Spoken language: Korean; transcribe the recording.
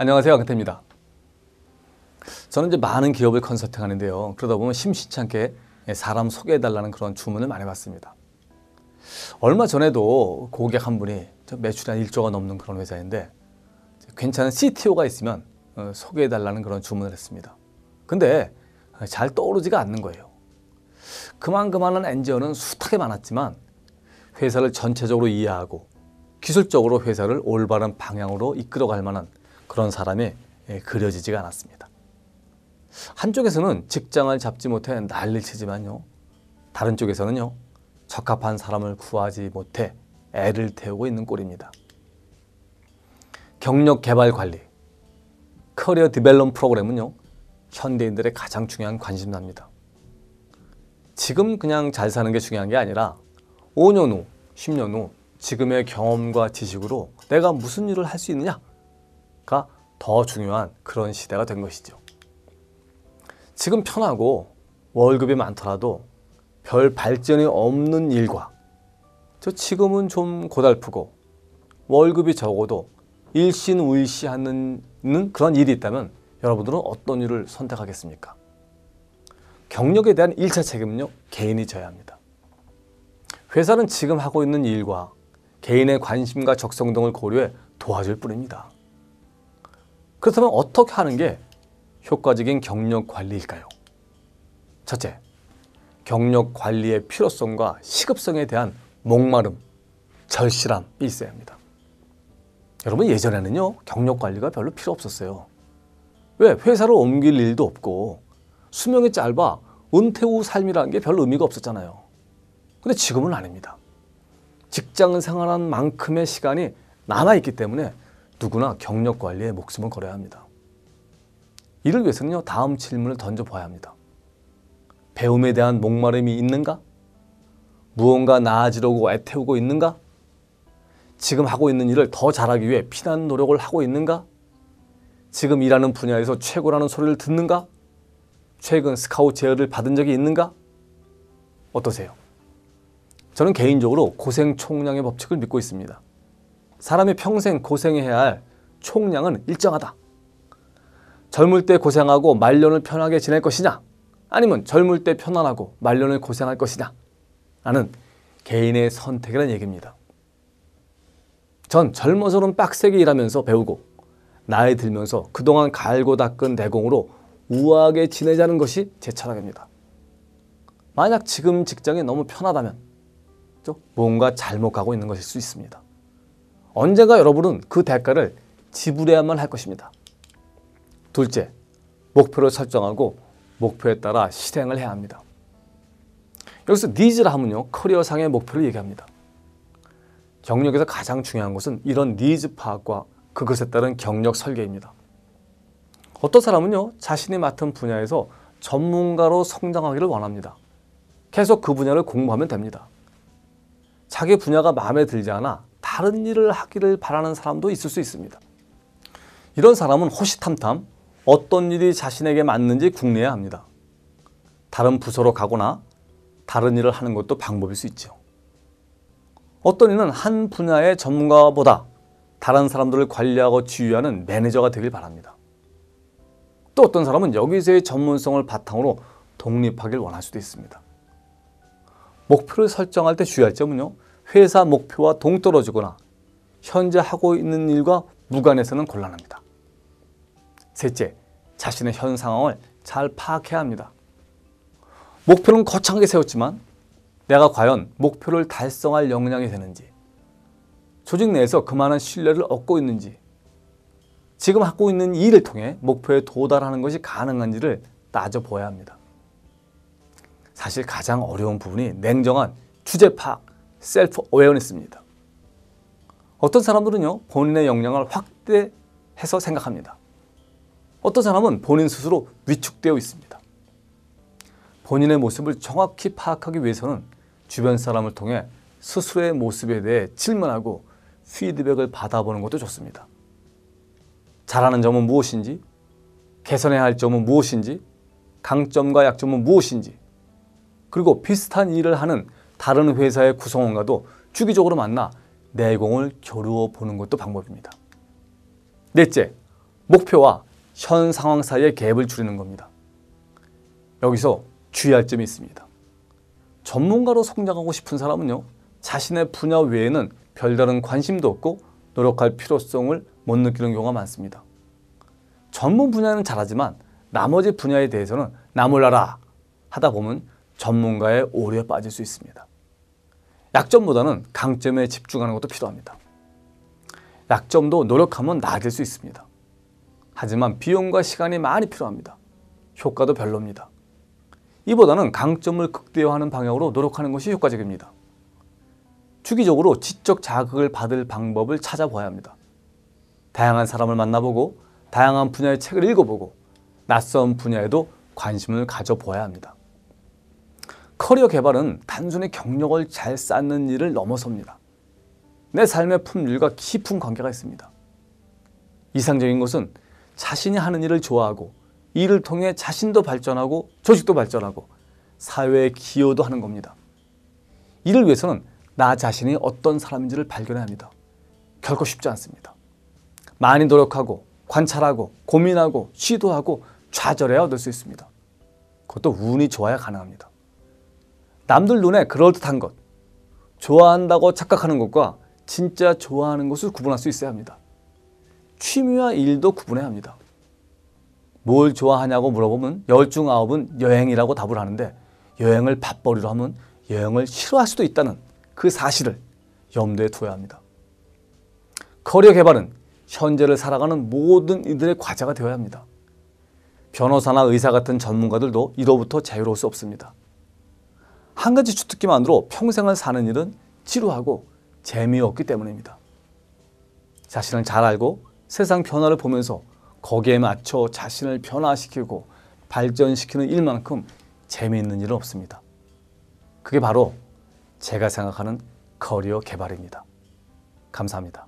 안녕하세요, 강태입니다. 저는 이제 많은 기업을 컨설팅 하는데요. 그러다 보면 심심치 않게 사람 소개해달라는 그런 주문을 많이 받습니다. 얼마 전에도 고객 한 분이 매출이 한 1조가 넘는 그런 회사인데 괜찮은 CTO가 있으면 소개해달라는 그런 주문을 했습니다. 근데 잘 떠오르지가 않는 거예요. 그만한 엔지니어는 숱하게 많았지만 회사를 전체적으로 이해하고 기술적으로 회사를 올바른 방향으로 이끌어갈 만한 그런 사람이 그려지지가 않았습니다. 한쪽에서는 직장을 잡지 못해 난리를 치지만요. 다른 쪽에서는요. 적합한 사람을 구하지 못해 애를 태우고 있는 꼴입니다. 경력 개발 관리, 커리어 디벨롭 프로그램은요. 현대인들의 가장 중요한 관심사입니다. 지금 그냥 잘 사는 게 중요한 게 아니라 5년 후, 10년 후 지금의 경험과 지식으로 내가 무슨 일을 할 수 있느냐가 더 중요한 그런 시대가 된 것이죠. 지금 편하고 월급이 많더라도 별 발전이 없는 일과 지금은 좀 고달프고 월급이 적어도 일신의시하는 그런 일이 있다면 여러분들은 어떤 일을 선택하겠습니까? 경력에 대한 1차 책임은요, 개인이 져야 합니다. 회사는 지금 하고 있는 일과 개인의 관심과 적성 등을 고려해 도와줄 뿐입니다. 그렇다면 어떻게 하는 게 효과적인 경력 관리일까요? 첫째, 경력 관리의 필요성과 시급성에 대한 목마름, 절실함이 있어야 합니다. 여러분, 예전에는요, 경력 관리가 별로 필요 없었어요. 왜? 회사를 옮길 일도 없고 수명이 짧아 은퇴 후 삶이라는 게 별 의미가 없었잖아요. 근데 지금은 아닙니다. 직장 생활한 만큼의 시간이 남아있기 때문에 누구나 경력 관리에 목숨을 걸어야 합니다. 이를 위해서는요, 다음 질문을 던져봐야 합니다. 배움에 대한 목마름이 있는가? 무언가 나아지려고 애태우고 있는가? 지금 하고 있는 일을 더 잘하기 위해 피나는 노력을 하고 있는가? 지금 일하는 분야에서 최고라는 소리를 듣는가? 최근 스카우트 제의를 받은 적이 있는가? 어떠세요? 저는 개인적으로 고생 총량의 법칙을 믿고 있습니다. 사람이 평생 고생해야 할 총량은 일정하다. 젊을 때 고생하고 말년을 편하게 지낼 것이냐? 아니면 젊을 때 편안하고 말년을 고생할 것이냐? 라는 개인의 선택이라는 얘기입니다. 전 젊어서는 빡세게 일하면서 배우고 나이 들면서 그동안 갈고 닦은 내공으로 우아하게 지내자는 것이 제 철학입니다. 만약 지금 직장이 너무 편하다면 뭔가 잘못 가고 있는 것일 수 있습니다. 언젠가 여러분은 그 대가를 지불해야만 할 것입니다. 둘째, 목표를 설정하고 목표에 따라 실행을 해야 합니다. 여기서 니즈라 하면요, 커리어상의 목표를 얘기합니다. 경력에서 가장 중요한 것은 이런 니즈 파악과 그것에 따른 경력 설계입니다. 어떤 사람은요, 자신이 맡은 분야에서 전문가로 성장하기를 원합니다. 계속 그 분야를 공부하면 됩니다. 자기 분야가 마음에 들지 않아 다른 일을 하기를 바라는 사람도 있을 수 있습니다. 이런 사람은 호시탐탐 어떤 일이 자신에게 맞는지 궁리해야 합니다. 다른 부서로 가거나 다른 일을 하는 것도 방법일 수 있죠. 어떤 이는 한 분야의 전문가보다 다른 사람들을 관리하고 지휘하는 매니저가 되길 바랍니다. 또 어떤 사람은 여기서의 전문성을 바탕으로 독립하길 원할 수도 있습니다. 목표를 설정할 때 주의할 점은요, 회사 목표와 동떨어지거나 현재 하고 있는 일과 무관해서는 곤란합니다. 셋째, 자신의 현 상황을 잘 파악해야 합니다. 목표는 거창하게 세웠지만 내가 과연 목표를 달성할 역량이 되는지, 조직 내에서 그만한 신뢰를 얻고 있는지, 지금 하고 있는 이 일을 통해 목표에 도달하는 것이 가능한지를 따져보아야 합니다. 사실 가장 어려운 부분이 냉정한 주제 파악, 셀프 어웨어니스입니다. 어떤 사람들은요, 본인의 역량을 확대해서 생각합니다. 어떤 사람은 본인 스스로 위축되어 있습니다. 본인의 모습을 정확히 파악하기 위해서는 주변 사람을 통해 스스로의 모습에 대해 질문하고 피드백을 받아보는 것도 좋습니다. 잘하는 점은 무엇인지, 개선해야 할 점은 무엇인지, 강점과 약점은 무엇인지, 그리고 비슷한 일을 하는 다른 회사의 구성원과도 주기적으로 만나 내공을 교류해 보는 것도 방법입니다. 넷째, 목표와 현 상황 사이의 갭을 줄이는 겁니다. 여기서 주의할 점이 있습니다. 전문가로 성장하고 싶은 사람은요, 자신의 분야 외에는 별다른 관심도 없고 노력할 필요성을 못 느끼는 경우가 많습니다. 전문 분야는 잘하지만 나머지 분야에 대해서는 나 몰라라 하다 보면 전문가의 오류에 빠질 수 있습니다. 약점보다는 강점에 집중하는 것도 필요합니다. 약점도 노력하면 나아질 수 있습니다. 하지만 비용과 시간이 많이 필요합니다. 효과도 별로입니다. 이보다는 강점을 극대화하는 방향으로 노력하는 것이 효과적입니다. 주기적으로 지적 자극을 받을 방법을 찾아봐야 합니다. 다양한 사람을 만나보고 다양한 분야의 책을 읽어보고 낯선 분야에도 관심을 가져보아야 합니다. 커리어 개발은 단순히 경력을 잘 쌓는 일을 넘어섭니다. 내 삶의 품질과 깊은 관계가 있습니다. 이상적인 것은 자신이 하는 일을 좋아하고 이를 통해 자신도 발전하고 조직도 발전하고 사회에 기여도 하는 겁니다. 이를 위해서는 나 자신이 어떤 사람인지를 발견해야 합니다. 결코 쉽지 않습니다. 많이 노력하고 관찰하고 고민하고 시도하고 좌절해야 얻을 수 있습니다. 그것도 운이 좋아야 가능합니다. 남들 눈에 그럴듯한 것, 좋아한다고 착각하는 것과 진짜 좋아하는 것을 구분할 수 있어야 합니다. 취미와 일도 구분해야 합니다. 뭘 좋아하냐고 물어보면 10 중 9은 여행이라고 답을 하는데 여행을 밥벌이로 하면 여행을 싫어할 수도 있다는 그 사실을 염두에 두어야 합니다. 커리어 개발은 현재를 살아가는 모든 이들의 과제가 되어야 합니다. 변호사나 의사 같은 전문가들도 이로부터 자유로울 수 없습니다. 한 가지 주특기만으로 평생을 사는 일은 지루하고 재미없기 때문입니다. 자신을 잘 알고 세상 변화를 보면서 거기에 맞춰 자신을 변화시키고 발전시키는 일만큼 재미있는 일은 없습니다. 그게 바로 제가 생각하는 커리어 개발입니다. 감사합니다.